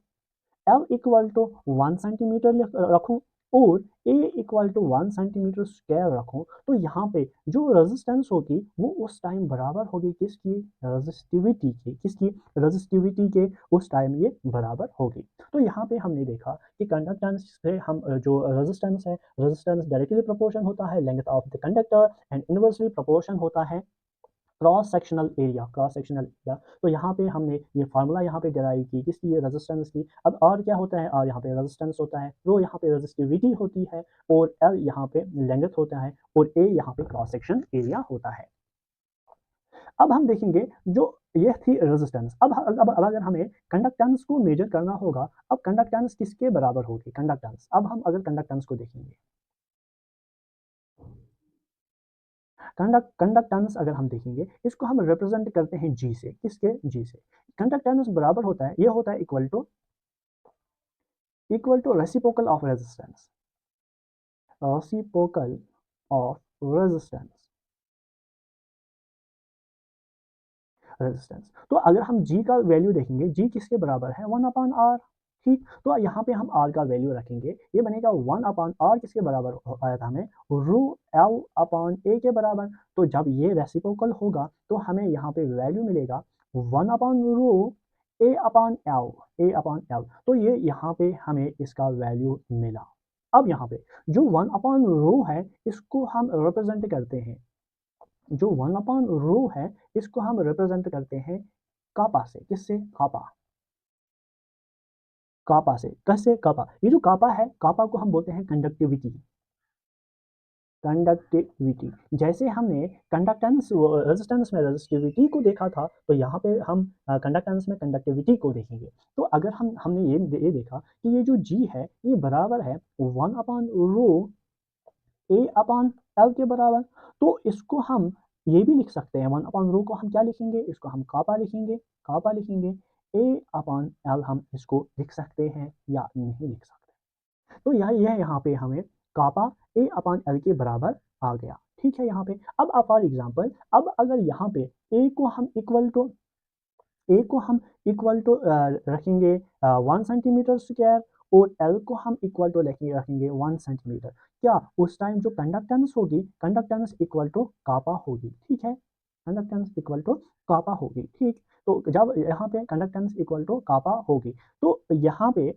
Speaker 1: इक्वल टू 1 सेंटीमीटर रखूँ और ए इक्वल टू 1 सेंटीमीटर स्क्वायर रखूँ, तो यहाँ पे जो रेजिस्टेंस होगी वो उस टाइम बराबर होगी किसकी? रेजिस्टिविटी की। किसकी? रेजिस्टिविटी के उस टाइम ये बराबर होगी। तो यहाँ पे हमने देखा कि कंडक्टेंस से हम जो रेजिस्टेंस है, रेजिस्टेंस डायरेक्टली प्रोपोर्शन होता है length of the conductor and inversely proportion होता है cross sectional area. Cross sectional area, तो यहाँ पे हमने ये फार्मूला यहाँ पे डिराइव की किसकी? ये रेजिस्टेंस की। अब आर क्या होता है? आर यहाँ पे रेजिस्टेंस होता है, रो यहाँ पे रेजिस्टिविटी होती है, और एल यहाँ पे लेंथ होता है, और ए यहाँ पे क्रॉस सेक्शन एरिया होता है। अब हम देखेंगे जो ये थी रेजिस्टेंस। अब अगर हमें कंडक्टेंस को मेजर करना होगा, अब कंडक्टेंस किसके बराबर होगी? कंडक्टेंस, अब हम अगर कंडक्टेंस को देखेंगे, कंडक्टेंस अगर हम देखेंगे, इसको हम रिप्रेजेंट करते हैं जी से। किसके? जी से। कंडक्टेंस बराबर होता है, ये होता है equal to reciprocal of resistance, reciprocal of resistance, resistance. तो अगर हम जी का वैल्यू देखेंगे, जी किसके बराबर है? 1/r। ठीक, तो यहाँ पे हम r का वैल्यू रखेंगे, ये बनेगा 1/r। किसके बराबर आया था हमें? रू एल अपॉन ए के बराबर। तो जब ये रेसिप्रोकल होगा तो हमें यहाँ पे वैल्यू मिलेगा 1/रू ए अपॉन एल, ए अपॉन एल। तो ये यहाँ पे हमें इसका वैल्यू मिला। अब यहाँ पे जो 1/रो है इसको हम रिप्रेजेंट करते हैं, जो 1/रो है इसको हम रिप्रेजेंट करते हैं कापा से। किससे? कापा, कापा से। कैसे? कापा, ये जो कापा है, कापा को हम बोलते हैं कंडक्टिविटी। कंडक्टिविटी, जैसे हमने कंडक्टेंस रेजिस्टेंस में रेजिस्टिविटी को देखा था, तो यहाँ पे हम कंडक्टेंस में कंडक्टिविटी को देखेंगे। तो अगर हमने ये देखा कि ये जो जी है ये बराबर है 1/रो ए अपॉन एल के बराबर। तो इसको हम ये भी लिख सकते हैं, 1/रो को हम क्या लिखेंगे? इसको हम कापा लिखेंगे, कापा लिखेंगे। ए अपॉन एल हम इसको लिख सकते हैं या नहीं लिख सकते। तो यह यहाँ पे हमें कापा ए अपॉन एल के बराबर आ गया। ठीक है, यहाँ पे अब फॉर एग्जाम्पल, अब अगर यहाँ पे ए को हम इक्वल टू, ए को हम इक्वल टू रखेंगे 1 सेंटीमीटर स्क्वायर, और एल को हम इक्वल टू रखेंगे 1 सेंटीमीटर। क्या उस टाइम जो कंडक्टेंस होगी, कंडक्टेंस इक्वल टू कापा होगी। ठीक है, कंडक्टेंस इक्वल टू कापा होगी। ठीक, तो जब यहाँ पे कंडक्टेंस इक्वल टू कापा होगी, तो यहाँ पे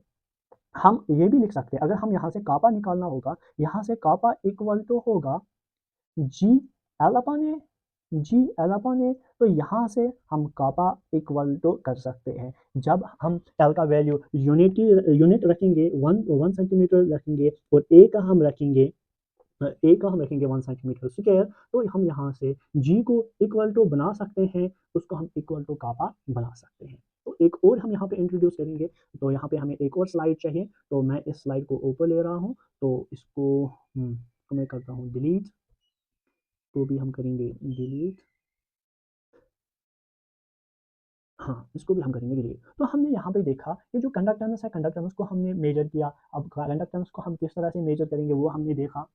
Speaker 1: हम ये भी लिख सकते हैं, अगर हम यहाँ से कापा निकालना होगा, यहाँ से कापा इक्वल टू होगा जी एल अपॉन ए, जी एल अपॉन ए। तो यहाँ से हम कापा इक्वल टू कर सकते हैं, जब हम एल का वैल्यू यूनिट रखेंगे 1 सेंटीमीटर रखेंगे, और ए का हम रखेंगे 1 सेंटीमीटर स्क्वायर, तो हम यहाँ से जी को इक्वल टू बना सकते हैं, उसको हम इक्वल टू कापा बना सकते हैं। तो एक और हम यहाँ पे इंट्रोड्यूस करेंगे, तो यहाँ पे हमें एक और स्लाइड चाहिए, तो मैं इस स्लाइड को ऊपर ले रहा हूँ, तो इसको तो मैं करता हूँ डिलीट, तो भी हम करेंगे डिलीट, हाँ, इसको भी हम करेंगे डिलीट। तो हमने यहाँ पे देखा कि जो कंडक्टेंस है, कंडक्टेंस को हमने मेजर किया। अब कंडक्टेंस को हम किस तरह से मेजर करेंगे वो हमने देखा।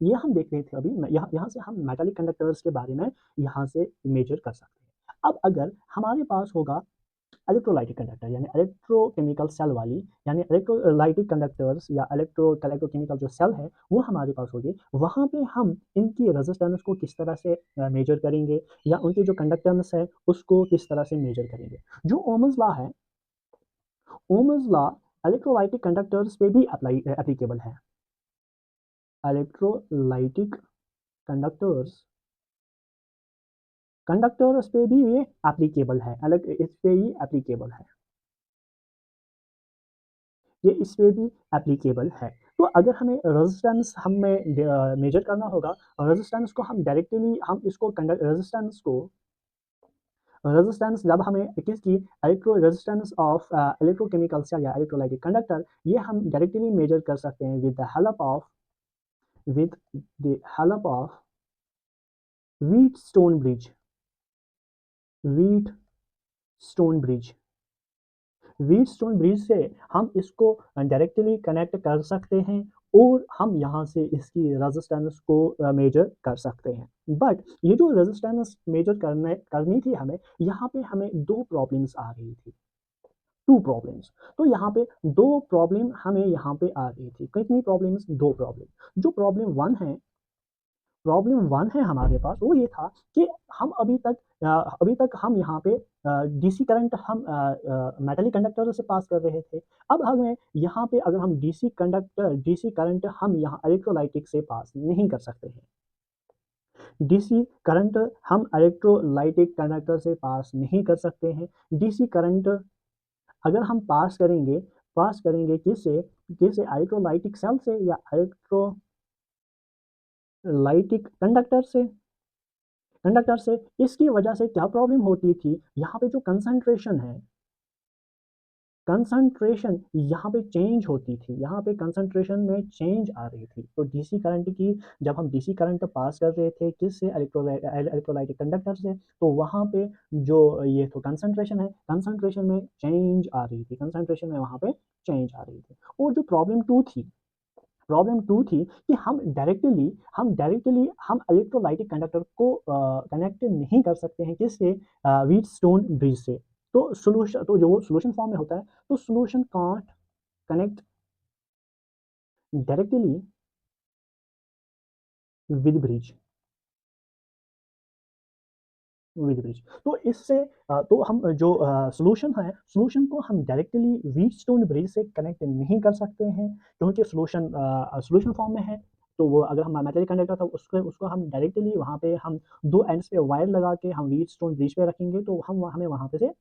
Speaker 1: ये हम देख रहे थे अभी, यहाँ से हम मेटालिक कंडक्टर्स के बारे में यहाँ से मेजर कर सकते हैं। अब अगर हमारे पास होगा इलेक्ट्रोलाइटिक कंडक्टर, यानी इलेक्ट्रोकेमिकल सेल वाली, यानी इलेक्ट्रोलाइटिक कंडक्टर्स या इलेक्ट्रोकेमिकल जो सेल है वो हमारे पास होगी, वहाँ पे हम इनकी रेजिस्टेंस को किस तरह से मेजर करेंगे, या उनकी जो कंडक्टेंस है उसको किस तरह से मेजर करेंगे। जो ओम्स लॉ है, ओम्स लॉ इलेक्ट्रोलाइटिक कंडक्टर्स पे भी अप्लाई एप्लीकेबल है। इलेक्ट्रोलाइटिक कंडक्टर्स कंडक्टर्स पे भी ये एप्लीकेबल है, अलग इस पे ही एप्लीकेबल है, ये इस पे भी एप्लीकेबल है। तो अगर हमें रेजिस्टेंस हमें मेजर करना होगा, रेजिस्टेंस को हम डायरेक्टली हम इसको रेजिस्टेंस जब हमें किसकी electro resistance of electrochemical cell या इलेक्ट्रोलाइटिक कंडक्टर, ये हम डायरेक्टली मेजर कर सकते हैं with the help of Wheatstone bridge. Wheatstone bridge Wheatstone bridge से हम इसको डायरेक्टली कनेक्ट कर सकते हैं, और हम यहाँ से इसकी रेजिस्टेंस को मेजर कर सकते हैं। बट ये जो रेजिस्टेंस मेजर करनी थी हमें, यहाँ पे हमें दो प्रॉब्लम्स आ रही थी, टू प्रॉब्लम्स। तो यहाँ पे दो प्रॉब्लम हमें यहाँ पे आ रही थी। कितनी प्रॉब्लम्स? दो प्रॉब्लम। जो प्रॉब्लम वन है हमारे पास, वो ये था कि हम अभी तक हम यहाँ पे डीसी करंट हम मेटलिक कंडक्टर से पास कर रहे थे। अब हमें यहाँ पे अगर हम डीसी करंट हम यहाँ इलेक्ट्रोलाइटिक से पास नहीं कर सकते हैं। डीसी करंट हम इलेक्ट्रोलाइटिक कंडक्टर से पास नहीं कर सकते हैं। डीसी करंट अगर हम पास करेंगे किससे? इलेक्ट्रोलाइटिक सेल से या इलेक्ट्रोलाइटिक कंडक्टर से। इसकी वजह से क्या प्रॉब्लम होती थी, यहाँ पे जो कंसंट्रेशन यहाँ पे चेंज होती थी, यहाँ पे कंसंट्रेशन में चेंज आ रही थी। तो डीसी करंट की जब हम डीसी करंट पास कर रहे थे किससे? इलेक्ट्रोलाइटिक कंडक्टर से, तो वहाँ पे जो ये तो कंसंट्रेशन है, कंसंट्रेशन में चेंज आ रही थी, कंसंट्रेशन में वहाँ पे चेंज आ रही थी। और जो प्रॉब्लम टू थी कि हम इलेक्ट्रोलाइटिक कंडक्टर को कनेक्ट नहीं कर सकते हैं किससे? व्हीटस्टोन ब्रिज से। तो सोल्यूशन, तो जो सोल्यूशन फॉर्म में होता है, तो solution can't connect directly with bridge तो इससे तो हम जो सोल्यूशन को हम डायरेक्टली व्हीटस्टोन ब्रिज से कनेक्ट नहीं कर सकते हैं, क्योंकि सोल्यूशन फॉर्म में है। तो वो अगर हम मेटल कंडक्टर था, उसको उसको हम डायरेक्टली वहाँ पे हम दो एंड्स पे वायर लगा के हम व्हीटस्टोन ब्रिज पे रखेंगे, तो हमें वहाँ पे से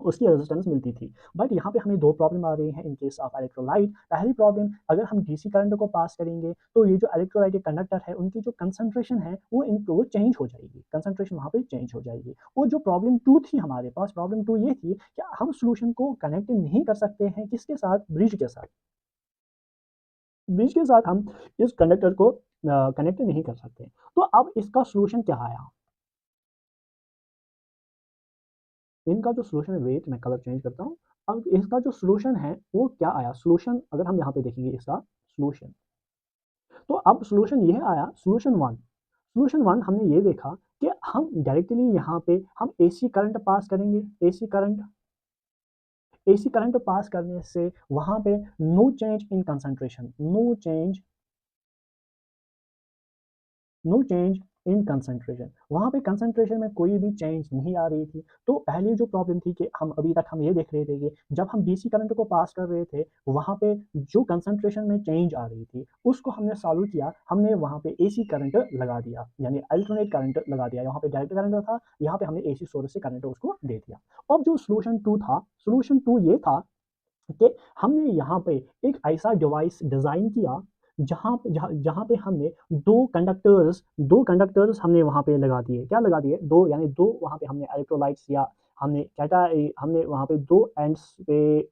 Speaker 1: उसकी रेजिस्टेंस मिलती थी। बट यहाँ पे हमें दो प्रॉब्लम आ रही है इन केस ऑफ इलेक्ट्रोलाइट। पहली प्रॉब्लम, अगर हम डीसी करंट को पास करेंगे तो ये जो इलेक्ट्रोलाइटिक कंडक्टर है उनकी जो कंसंट्रेशन है वो चेंज हो जाएगी, कंसंट्रेशन वहाँ पे चेंज हो जाएगी। और जो प्रॉब्लम टू थी हमारे पास, प्रॉब्लम टू ये थी कि हम सोल्यूशन को कनेक्ट नहीं कर सकते हैं किसके साथ? ब्रिज के साथ हम इस कंडक्टर को कनेक्ट नहीं कर सकते। तो अब इसका सोल्यूशन क्या आया? इनका जो सोल्यूशन है, वेट मैं कलर चेंज करता हूँ। अब इसका जो सोल्यूशन है वो क्या आया? सोल्यूशन अगर हम यहाँ पे देखेंगे इसका सोल्यूशन, तो अब सोल्यूशन ये आया, सोल्यूशन वन हमने ये देखा कि हम डायरेक्टली यहाँ पे हम एसी करंट पास करेंगे। एसी करंट पास करने से वहाँ पे नो चेंज इन कंसंट्रेशन, वहाँ पे कंसंट्रेशन में कोई भी चेंज नहीं आ रही थी। तो पहली जो प्रॉब्लम थी कि हम अभी तक हम ये देख रहे थे कि जब हम डीसी करंट को पास कर रहे थे, वहाँ पे जो कंसंट्रेशन में चेंज आ रही थी उसको हमने सॉल्व किया, हमने वहाँ पे एसी करंट लगा दिया, यानी अल्टरनेट करंट लगा दिया। यहाँ पे डायरेक्ट करंट था, यहाँ पे हमने एसी सोर्स से करंट उसको दे दिया। अब जो सोल्यूशन टू ये था कि हमने यहाँ पे एक ऐसा डिवाइस डिज़ाइन किया जहाँ पे हमने दो कंडक्टर्स हमने वहाँ पे लगा दिए। क्या लगा दिए? दो, यानी दो वहाँ पे हमने इलेक्ट्रोलाइट्स या हमने वहाँ पे दो एंड्स पे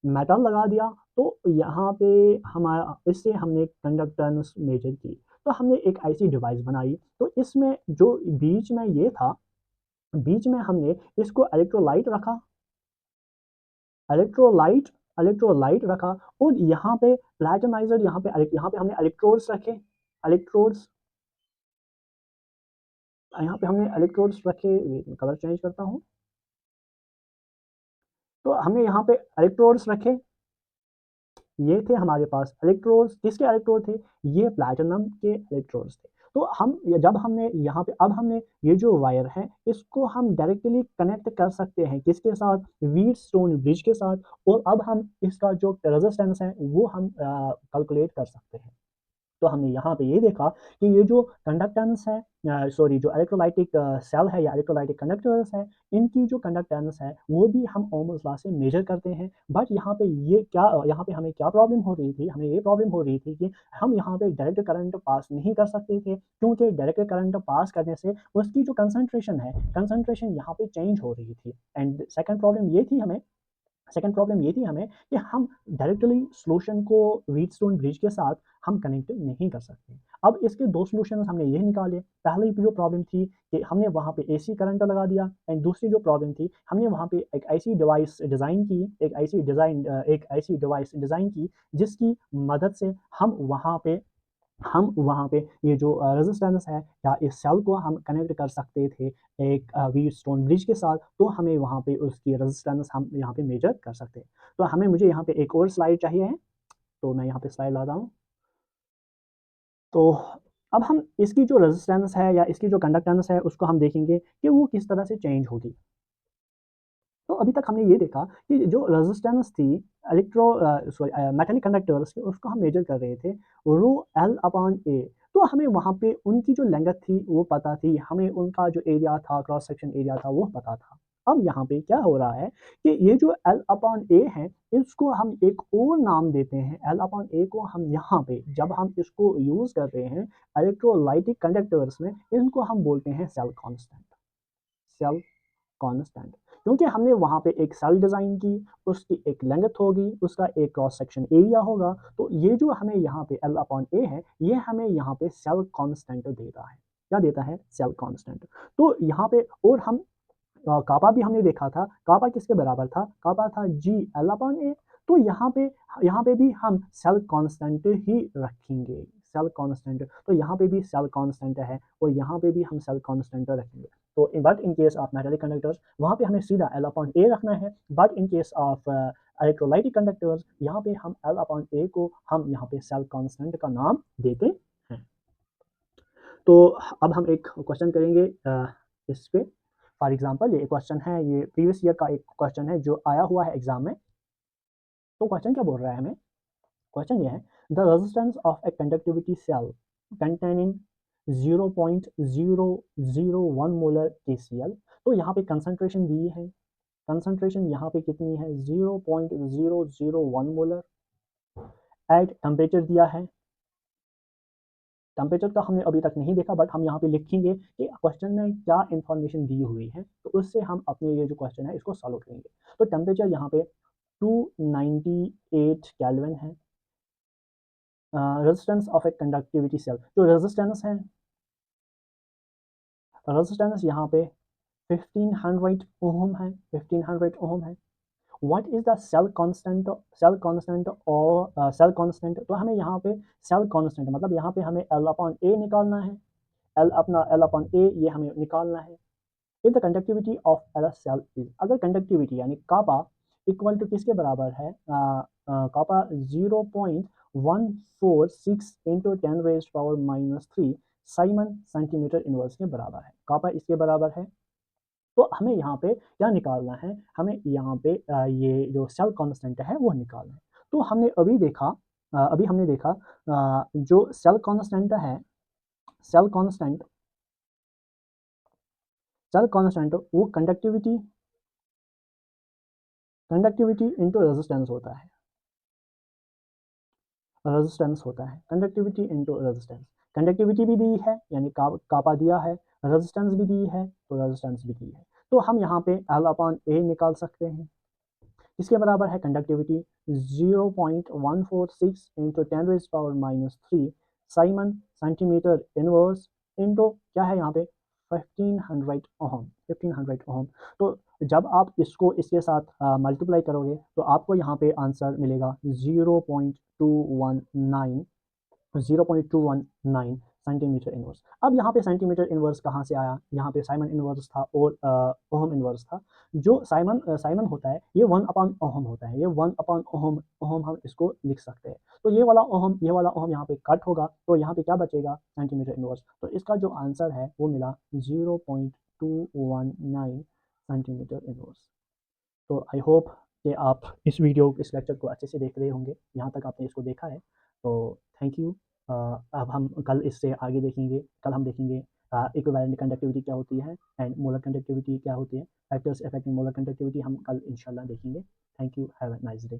Speaker 1: मेटल लगा दिया। तो यहाँ पे हमारा इससे हमने कंडक्टेंस मेजर की। तो हमने एक ऐसी डिवाइस बनाई, तो इसमें जो बीच में हमने इसको इलेक्ट्रोलाइट रखा, और यहाँ पे प्लेटनाइजर, यहाँ पे हमने इलेक्ट्रोड्स रखे। इलेक्ट्रोड्स, यहाँ पे हमने इलेक्ट्रोड्स रखे, कलर चेंज करता हूँ। तो हमने यहाँ पे इलेक्ट्रोड्स रखे, ये थे हमारे पास इलेक्ट्रोड्स। किसके इलेक्ट्रोड थे? ये प्लैटिनम के इलेक्ट्रोड्स थे। तो जब हमने यहाँ पे, अब हमने ये जो वायर है इसको हम डायरेक्टली कनेक्ट कर सकते हैं किसके साथ? व्हीटस्टोन ब्रिज के साथ। और अब हम इसका जो रेजिस्टेंस है वो हम कैलकुलेट कर सकते हैं। तो हमने यहाँ पे ये देखा कि ये जो कंडक्टेंस है, सॉरी, जो इलेक्ट्रोलाइटिक सेल है या इलेक्ट्रोलाइटिक कंडक्टर्स है, इनकी जो कंडक्टेंस है वो भी हम ओम्स लॉ से मेजर करते हैं। बट यहाँ पे ये क्या, यहाँ पे हमें क्या प्रॉब्लम हो रही थी? हमें ये प्रॉब्लम हो रही थी कि हम यहाँ पे डायरेक्ट करंट पास नहीं कर सकते थे, क्योंकि डायरेक्ट करंट पास करने से उसकी जो कंसंट्रेशन है, कंसंट्रेशन यहाँ पे चेंज हो रही थी। एंड सेकंड प्रॉब्लम ये थी हमें कि हम डायरेक्टली सॉल्यूशन को व्हीटस्टोन ब्रिज के साथ हम कनेक्ट नहीं कर सकते। अब इसके दो सॉल्यूशंस हमने ये निकाले। पहली जो प्रॉब्लम थी कि हमने वहाँ पे एसी करंट लगा दिया, एंड दूसरी जो प्रॉब्लम थी हमने वहाँ पे एक ऐसी डिवाइस डिज़ाइन की जिसकी मदद से हम वहाँ पे ये जो रेजिस्टेंस है या इस सेल को हम कनेक्ट कर सकते थे एक व्हीटस्टोन ब्रिज के साथ। तो हमें वहाँ पे उसकी रेजिस्टेंस हम यहाँ पे मेजर कर सकते हैं। तो हमें मुझे यहाँ पे एक और स्लाइड चाहिए है, तो मैं यहाँ पे स्लाइड लाता हूँ। तो अब हम इसकी जो रेजिस्टेंस है या इसकी जो कंडक्टेंस है उसको हम देखेंगे कि वो किस तरह से चेंज होगी। तो अभी तक हमने ये देखा कि जो रेजिस्टेंस थी मेटेलिक कंडक्टर्स की, उसको हम मेजर कर रहे थे रो एल अपॉन ए। तो हमें वहाँ पे उनकी जो लेंथ थी वो पता थी, हमें उनका जो एरिया था, क्रॉस सेक्शन एरिया था, वो पता था। अब यहाँ पे क्या हो रहा है कि ये जो एल अपॉन ए है इसको हम एक और नाम देते हैं। एल अपॉन ए को हम यहाँ पे जब हम इसको यूज कर रहे हैं इलेक्ट्रोलाइटिक कंडक्टर्स में, इनको हम बोलते हैं सेल कांस्टेंट। सेल कांस्टेंट, क्योंकि हमने वहाँ पे एक सेल डिज़ाइन की, उसकी एक लेंथ होगी, उसका एक क्रॉस सेक्शन एरिया होगा। तो ये जो हमें यहाँ पे एल अपॉन ए है, ये हमें यहाँ पे सेल कांस्टेंट देता है। क्या देता है? Cell constant. तो यहाँ पे और हम कापा भी हमने देखा था। कापा किसके बराबर था? कापा था जी एल अपॉन ए। तो यहाँ पे भी हम सेल कांस्टेंट ही रखेंगे। सेल कांस्टेंट, तो यहाँ पे भी सेल कांस्टेंट है और यहाँ पे भी हम सेल कांस्टेंट रखेंगे। तो but in case of metallic conductors वहाँ पे हमें सीधा एल अपॉन ए रखना है। But in case of electrolytic conductors यहाँ पे हम एल अपॉन ए को हम यहाँ पे सेल कांस्टेंट का नाम देते हैं। तो अब हम एक क्वेश्चन करेंगे इस पे। फॉर एग्जांपल ये क्वेश्चन है, ये प्रीवियस ईयर का एक क्वेश्चन है जो आया हुआ है एग्जाम में। तो क्वेश्चन क्या बोल रहा है हमें? क्वेश्चन ये है, the resistance of a conductivity cell containing 0.001 molar KCl। तो यहाँ पे कंसंट्रेशन दी है, कंसंट्रेशन यहाँ पे कितनी है? 0.001 मोलर। एट टेम्परेचर दिया है, टेम्परेचर का हमने अभी तक नहीं देखा, बट हम यहाँ पे लिखेंगे कि क्वेश्चन में क्या इन्फॉर्मेशन दी हुई है, तो उससे हम अपने ये जो क्वेश्चन है इसको सॉल्व करेंगे। तो टेम्परेचर यहाँ पे 298 केल्विन है। Resistance of a conductivity cell, जो रेजिस्टेंस यहाँ पे 1500 ओम है, 1500 ओम है। What is the cell constant? Cell constant, तो हमें यहाँ पे सेल कांस्टेंट मतलब यहाँ पे हमें एल अपॉन ए निकालना है। एल अपॉन ए ये हमें निकालना है। If the conductivity of L cell is, अगर कंडक्टिविटी यानी कापा इक्वल टू किसके बराबर है? Kappa 0.146 into 10⁻³ siemens centimetre inverse के बराबर है। कापा इसके बराबर है। तो हमें यहाँ पे क्या निकालना है? हमें यहाँ पे ये जो सेल कांस्टेंट है वो निकालना है। तो हमने अभी हमने देखा जो सेल कांस्टेंट वो कंडक्टिविटी इंटू रेजिस्टेंस होता है। Conductivity into resistance. कंडक्टिविटी भी दी है यानी कापा दिया है, रेजिस्टेंस भी दी है तो रेजिस्टेंस भी दी है। तो हम यहाँ पे एल अपॉन ए निकाल सकते हैं। इसके बराबर है conductivity 0.146 into 10⁻³ siemens centimetre inverse into क्या है यहाँ पे 1500 ओम। तो जब आप इसको इसके साथ मल्टीप्लाई करोगे तो आपको यहाँ पे आंसर मिलेगा 0.219 0.219 सेंटीमीटर इनवर्स। अब यहाँ पे सेंटीमीटर इनवर्स कहाँ से आया? यहाँ पे साइमन इनवर्स था और ओहम इनवर्स था। जो साइमन होता है ये 1/ओहम होता है, ये 1/ओहम ओहम हम इसको लिख सकते हैं। तो ये वाला ओहम यहाँ पे कट होगा, तो यहाँ पे क्या बचेगा? Centimetre inverse. तो इसका जो आंसर है वो मिला 0.219 सेंटीमीटर इनवर्स। तो आई होप कि आप इस लेक्चर को अच्छे से देख रहे होंगे। यहाँ तक आपने इसको देखा है, तो थैंक यू। अब हम कल इससे आगे देखेंगे। कल हम देखेंगे इक्विवेलेंट कंडक्टिविटी क्या होती है एंड मोलर कंडक्टिविटी क्या होती है। फैक्टर्स अफेक्टिंग मोलर कंडक्टिविटी हम कल इंशाल्लाह देखेंगे। Thank you, have a nice day.